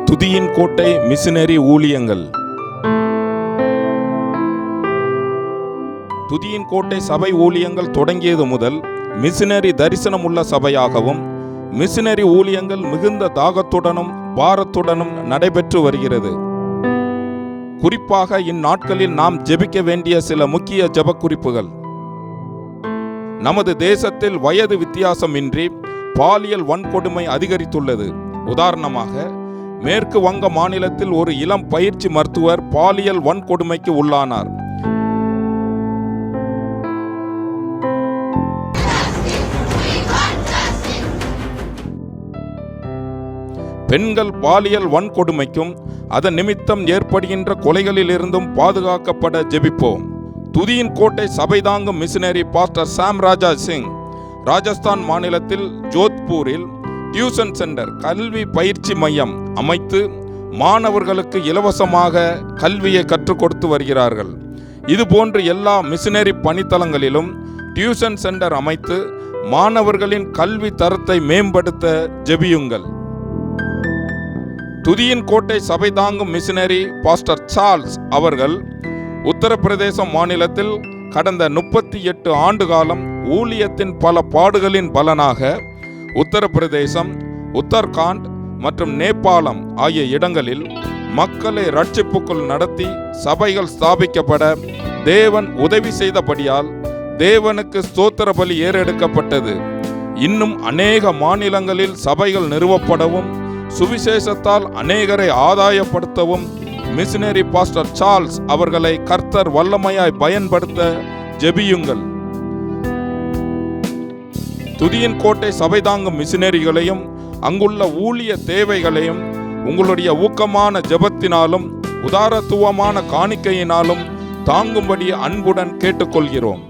துதியின் கோட்டை மிஷனரி ஊழியங்கள். துதியின் கோட்டை சபை ஊழியங்கள் தொடங்கியது முதல் மிஷனரி தரிசனம் உள்ள சபையாகவும் மிஷனரி ஊழியங்கள் மிகுந்த தாகத்துடனும் பாரத்துடனும் நடைபெற்று வருகிறது. குறிப்பாக இந்நாட்களில் நாம் ஜெபிக்க வேண்டிய சில முக்கிய ஜெப குறிப்புகள். நமது தேசத்தில் வயது வித்தியாசமின்றி பாலியல் வன்கொடுமை அதிகரித்துள்ளது. உதாரணமாக, மேற்கு வங்க மாநிலத்தில் ஒரு இளம் பயிற்சி மருத்துவர் பாலியல் வன்கொடுமைக்கு உள்ளானார். பெண்கள் பாலியல் வன்கொடுமைக்கும் அதன் நிமித்தம் ஏற்படுகின்ற கொலைகளிலிருந்தும் பாதுகாக்கப்பட ஜெபிப்போம். துதியின் கோட்டை சபை தாங்கும் மிஷனரி பாஸ்டர் சாம் ராஜா சிங் ராஜஸ்தான் மாநிலத்தில் ஜோத்பூரில் டியூஷன் சென்டர் கல்வி பயிற்சி மையம் அமைத்து மாணவர்களுக்கு இலவசமாக கல்வியை கற்றுக் கொடுத்து வருகிறார்கள். இதுபோன்று எல்லா மிஷனரி பணித்தளங்களிலும் டியூஷன் சென்டர் அமைத்து மாணவர்களின் கல்வி தரத்தை மேம்படுத்த ஜெபியுங்கள். துதியின் கோட்டை சபை தாங்கும் மிஷனரி பாஸ்டர் சார்ல்ஸ் அவர்கள் உத்தரப்பிரதேசம் மாநிலத்தில் கடந்த 38 ஆண்டு காலம் ஊழியத்தின் பல பாடுகளின் பலனாக உத்தரப்பிரதேசம், உத்தரகாண்ட் மற்றும் நேபாளம் ஆகிய இடங்களில் மக்களை ரட்சிப்புக்குள் நடத்தி சபைகள் ஸ்தாபிக்கப்பட தேவன் உதவி செய்தபடியால் தேவனுக்கு ஸ்தோத்திர பலி ஏறெடுக்கப்பட்டது. இன்னும் அநேக மாநிலங்களில் சபைகள் நிறுவப்படவும் சுவிசேஷத்தால் அநேகரை ஆதாயப்படுத்தவும் மிஷனரி பாஸ்டர் சார்ல்ஸ் அவர்களை கர்த்தர் வல்லமையாய் பயன்படுத்த ஜெபியுங்கள். துதியின் கோட்டை சபை தாங்கும் மிஷனரிகளையும் அங்குள்ள ஊழிய தேவைகளையும் உங்களுடைய ஊக்கமான ஜெபத்தினாலும் உதாரத்துவமான காணிக்கையினாலும் தாங்கும்படி அன்புடன் கேட்டுக்கொள்கிறோம்.